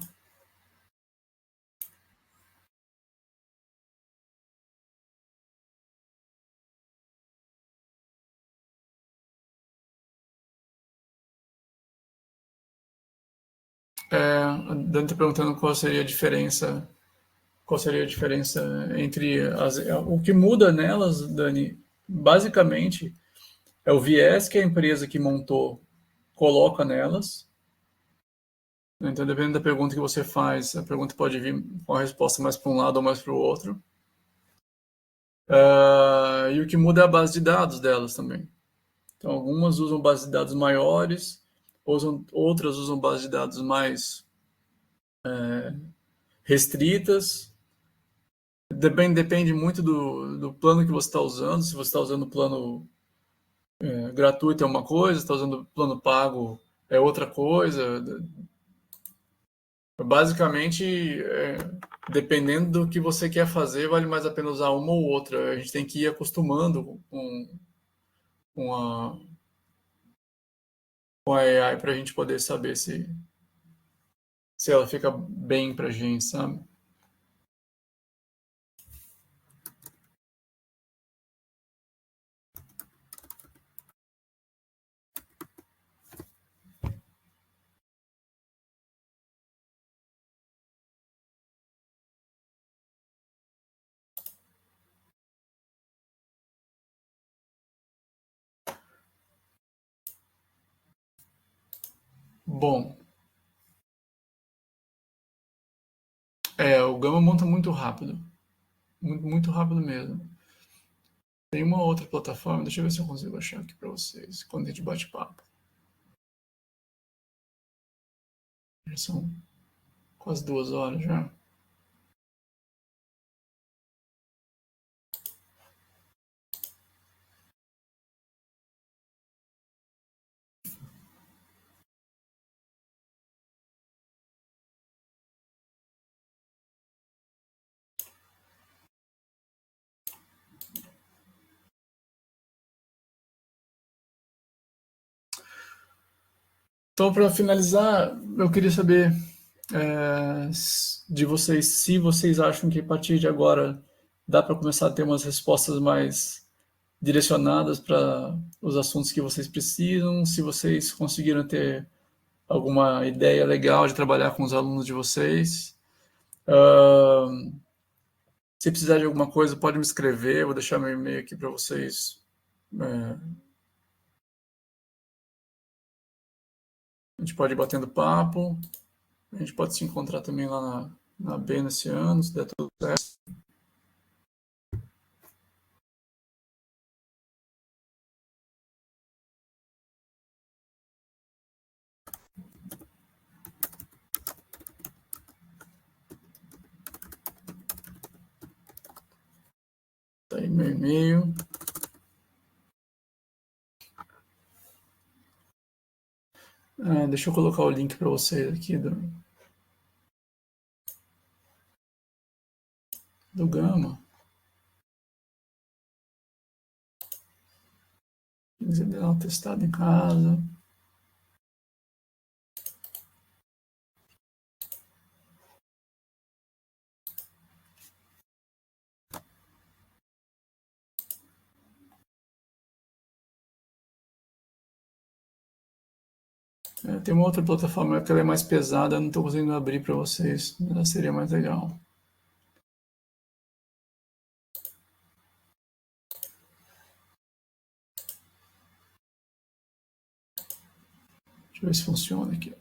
A Dani está perguntando qual seria a diferença entre o que muda nelas, Dani, basicamente é o viés que a empresa que montou coloca nelas. Então, dependendo da pergunta que você faz, a pergunta pode vir com a resposta mais para um lado ou mais para o outro. E o que muda é a base de dados delas também. Então, algumas usam bases de dados maiores, outras usam bases de dados mais restritas. Depende muito do plano que você está usando. Se você está usando o plano gratuito é uma coisa, se está usando o plano pago é outra coisa. Basicamente, dependendo do que você quer fazer, vale mais a pena usar uma ou outra. A gente tem que ir acostumando com com a AI para a gente poder saber se ela fica bem para a gente, sabe? Bom, o Gama monta muito rápido. Muito, muito rápido mesmo. Tem uma outra plataforma, deixa eu ver se eu consigo achar aqui para vocês, quando a gente bate papo. Já são quase 2 horas já. Então, para finalizar, eu queria saber de vocês se vocês acham que a partir de agora dá para começar a ter umas respostas mais direcionadas para os assuntos que vocês precisam, se vocês conseguiram ter alguma ideia legal de trabalhar com os alunos de vocês. Se precisar de alguma coisa, pode me escrever, vou deixar meu e-mail aqui para vocês. A gente pode ir batendo papo, a gente pode se encontrar também lá na B nesse ano, se der tudo certo. Tá aí meu e-mail. Deixa eu colocar o link para vocês aqui do Gama. Se quiser dar uma testada em casa. Tem uma outra plataforma que ela é mais pesada, eu não estou conseguindo abrir para vocês, mas ela seria mais legal. Deixa eu ver se funciona aqui.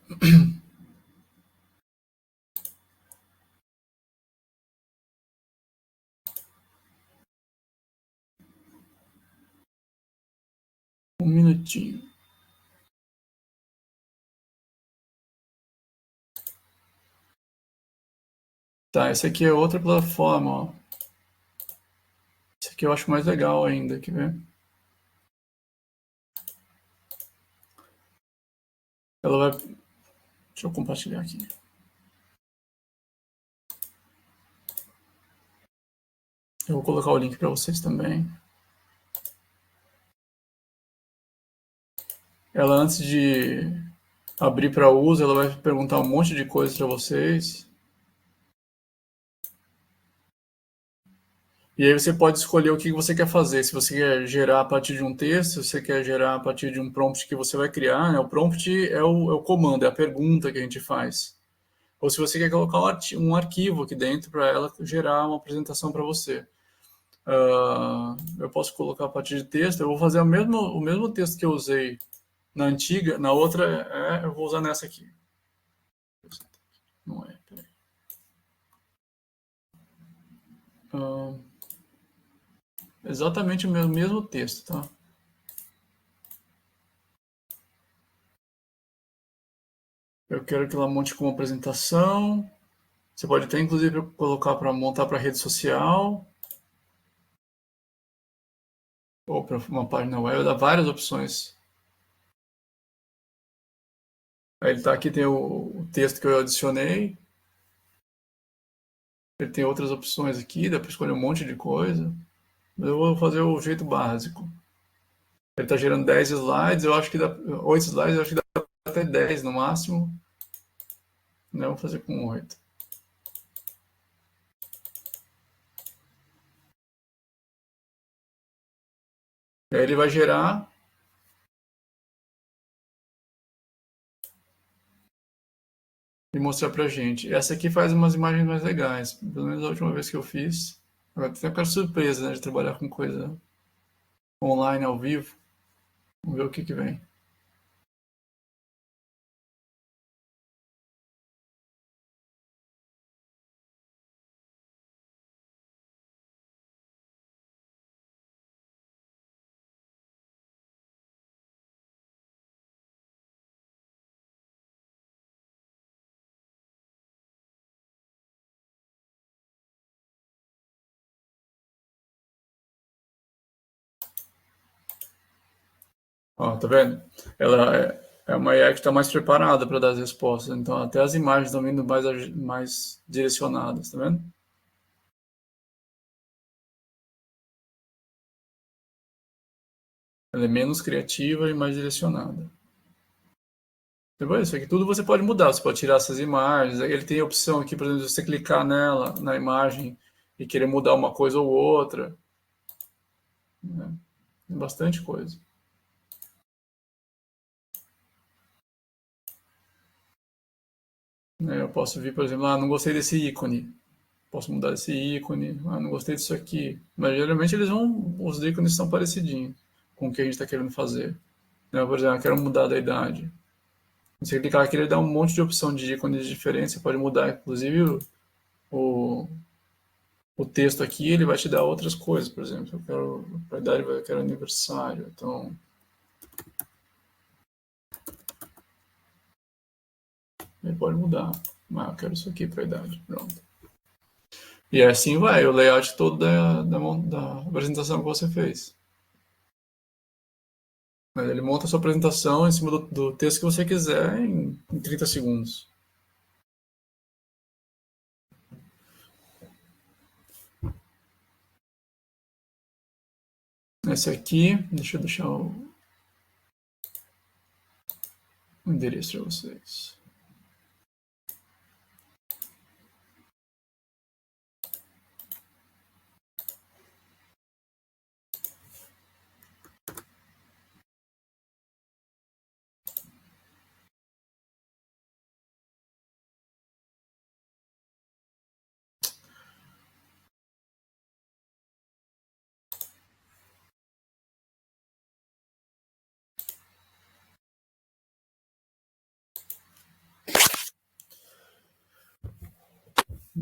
Um minutinho. Tá, essa aqui é outra plataforma, ó. Essa aqui eu acho mais legal ainda, quer ver? Ela vai... Deixa eu compartilhar aqui. Eu vou colocar o link para vocês também. Ela, antes de abrir para uso, ela vai perguntar um monte de coisas para vocês. E aí você pode escolher o que você quer fazer. Se você quer gerar a partir de um texto, se você quer gerar a partir de um prompt que você vai criar, né? O prompt é o comando, é a pergunta que a gente faz. Ou se você quer colocar um arquivo aqui dentro para ela gerar uma apresentação para você. Eu posso colocar a partir de texto, eu vou fazer o mesmo texto que eu usei na antiga, na outra eu vou usar nessa aqui. Não é, peraí. Exatamente o mesmo texto, tá? Eu quero que ela monte como apresentação. Você pode até, inclusive, colocar para montar para rede social ou para uma página web. Dá várias opções. Aí ele tá aqui, tem o texto que eu adicionei. Ele tem outras opções aqui, dá para escolher um monte de coisa. Mas eu vou fazer o jeito básico. Ele está gerando 10 slides, eu acho que dá 8 slides, eu acho que dá até 10 no máximo. Né? Vou fazer com 8. E aí ele vai gerar e mostrar pra gente. Essa aqui faz umas imagens mais legais. Pelo menos a última vez que eu fiz. Agora tem aquela surpresa, né, de trabalhar com coisa online, ao vivo. Vamos ver o que vem. Ó, tá vendo? Ela é uma IA que está mais preparada para dar as respostas. Então até as imagens estão vindo mais direcionadas, tá vendo? Ela é menos criativa e mais direcionada. Isso aqui tudo você pode mudar, você pode tirar essas imagens. Ele tem a opção aqui, por exemplo, de você clicar nela, na imagem, e querer mudar uma coisa ou outra. Né? Tem bastante coisa. Né? Eu posso vir, por exemplo, não gostei desse ícone. Posso mudar esse ícone. Não gostei disso aqui. Mas geralmente os ícones são parecidinhos com o que a gente está querendo fazer. Né? Por exemplo, eu quero mudar da idade. Você clicar aqui, ele dá um monte de opção de ícones diferentes. Você pode mudar, inclusive, o texto aqui, ele vai te dar outras coisas. Por exemplo, eu quero para idade, eu quero aniversário. Então, ele pode mudar. Eu quero isso aqui para idade. Pronto. E assim vai, o layout todo da apresentação que você fez. Mas ele monta a sua apresentação em cima do texto que você quiser em 30 segundos. Esse aqui, deixa eu deixar o endereço para vocês.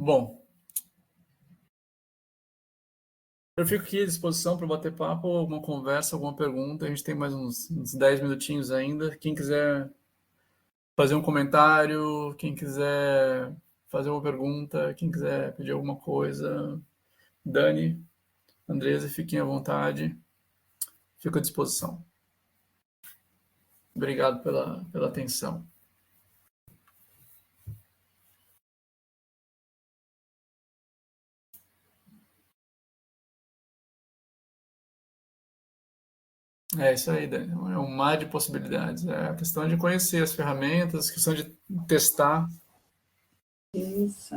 Bom, eu fico aqui à disposição para bater papo, alguma conversa, alguma pergunta. A gente tem mais uns 10 minutinhos ainda. Quem quiser fazer um comentário, quem quiser fazer uma pergunta, quem quiser pedir alguma coisa, Dani, Andresa, fiquem à vontade. Fico à disposição. Obrigado pela atenção. É isso aí, Dani. É um mar de possibilidades. É a questão de conhecer as ferramentas, a questão de testar. Isso.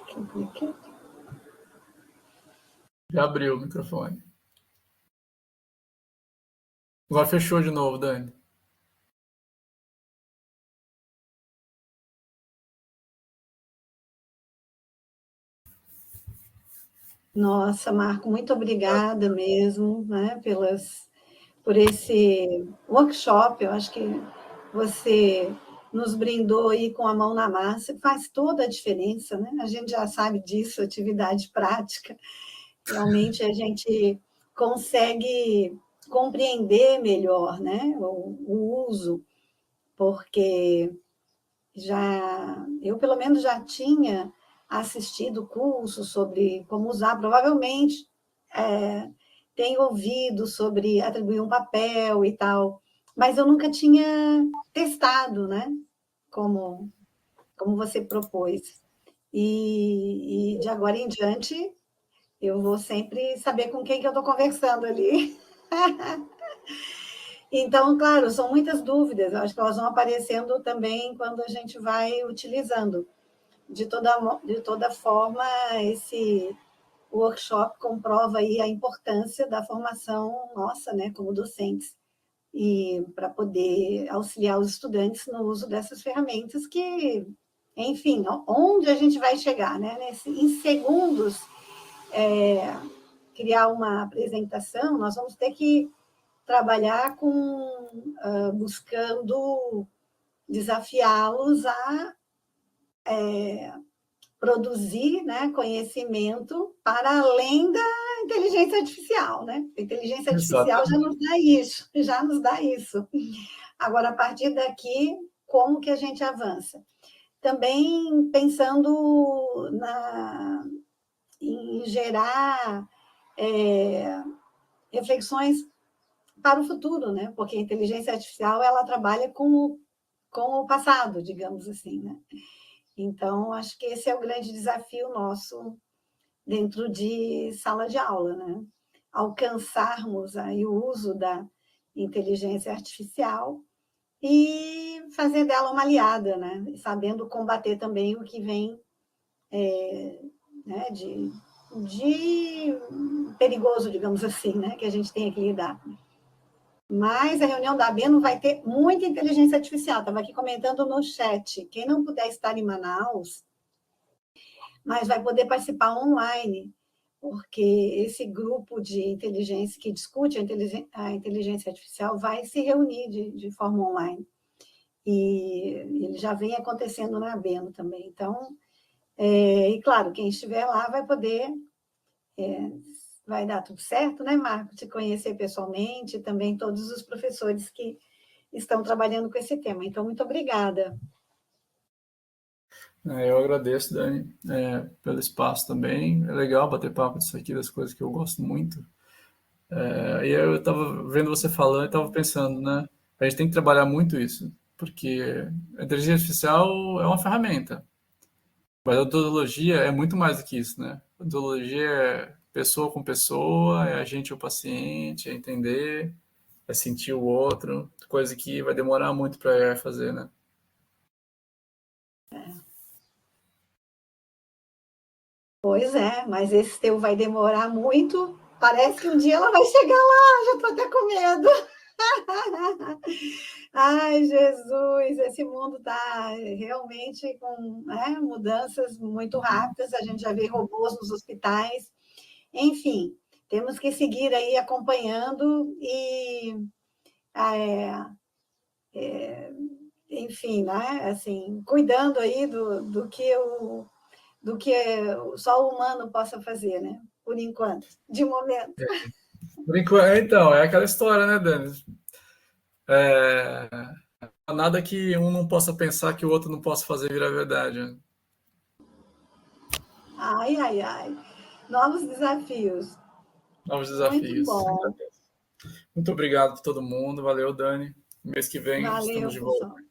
Deixa eu ver aqui. Já abriu o microfone. Agora fechou de novo, Dani. Nossa, Marco, muito obrigada mesmo, né, por esse workshop. Eu acho que você nos brindou aí com a mão na massa, faz toda a diferença, né? A gente já sabe disso, atividade prática. realmente a gente consegue compreender melhor, né, o uso, porque eu pelo menos já tinha assistido cursos sobre como usar, provavelmente tenho ouvido sobre atribuir um papel e tal, mas eu nunca tinha testado, né? Como você propôs. E de agora em diante, eu vou sempre saber com quem que eu estou conversando ali. Então, claro, são muitas dúvidas, eu acho que elas vão aparecendo também quando a gente vai utilizando. De toda forma, esse workshop comprova aí a importância da formação nossa, né, como docentes, e para poder auxiliar os estudantes no uso dessas ferramentas que, enfim, onde a gente vai chegar, né? Em segundos, criar uma apresentação, nós vamos ter que trabalhar buscando desafiá-los a produzir, né, conhecimento para além da inteligência artificial, né? A inteligência artificial já nos Exatamente. dá isso, já nos dá isso. Agora, a partir daqui, como que a gente avança? Também pensando em gerar reflexões para o futuro, né? Porque a inteligência artificial ela trabalha com o passado, digamos assim, né? Então, acho que esse é o grande desafio nosso dentro de sala de aula, né? Alcançarmos aí o uso da inteligência artificial e fazer dela uma aliada, né? Sabendo combater também o que vem né, de perigoso, digamos assim, né? Que a gente tem que lidar. Mas a reunião da ABENO vai ter muita inteligência artificial. Estava aqui comentando no chat. Quem não puder estar em Manaus, mas vai poder participar online, porque esse grupo de inteligência que discute a inteligência artificial vai se reunir de forma online. E ele já vem acontecendo na ABENO também. Então, e claro, quem estiver lá vai poder, vai dar tudo certo, né, Marco? Te conhecer pessoalmente, também todos os professores que estão trabalhando com esse tema. Então, muito obrigada. Eu agradeço, Dani, pelo espaço também. É legal bater papo disso aqui, das coisas que eu gosto muito. E eu estava vendo você falando e estava pensando, né? A gente tem que trabalhar muito isso, porque a inteligência artificial é uma ferramenta, mas a odontologia é muito mais do que isso, né? A odontologia é pessoa com pessoa, é a gente e o paciente, é entender, é sentir o outro, coisa que vai demorar muito para a AI fazer, né? Pois é, mas esse teu vai demorar muito. Parece que um dia ela vai chegar lá, já estou até com medo. Ai, Jesus, esse mundo está realmente com mudanças muito rápidas. A gente já vê robôs nos hospitais. Enfim, temos que seguir aí acompanhando e, enfim, né? Assim, cuidando aí do que só o humano possa fazer, né? Por enquanto, de momento. Por enquanto, então, é aquela história, né, Dani? É, nada que um não possa pensar que o outro não possa fazer virar verdade, né? Ai, ai, ai. Novos desafios. Novos Muito desafios. bom. Muito obrigado a todo mundo. Valeu, Dani. Mês que vem estamos Valeu, de volta. pessoal.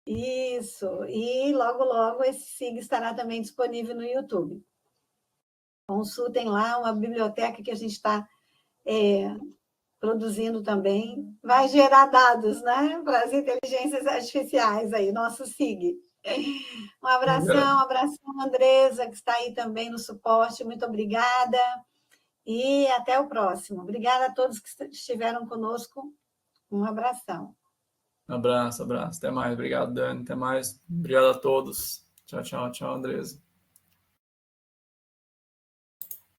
Isso. E logo, logo esse SIG estará também disponível no YouTube. Consultem lá uma biblioteca que a gente está produzindo também. Vai gerar dados, né? Para as inteligências artificiais aí, nosso SIG. Um abração, Andresa, que está aí também no suporte. Muito obrigada. E até o próximo. Obrigada a todos que estiveram conosco. Um abração. Abraço, abraço. Até mais. Obrigado, Dani. Até mais. Obrigado a todos. Tchau, tchau, tchau, Andresa.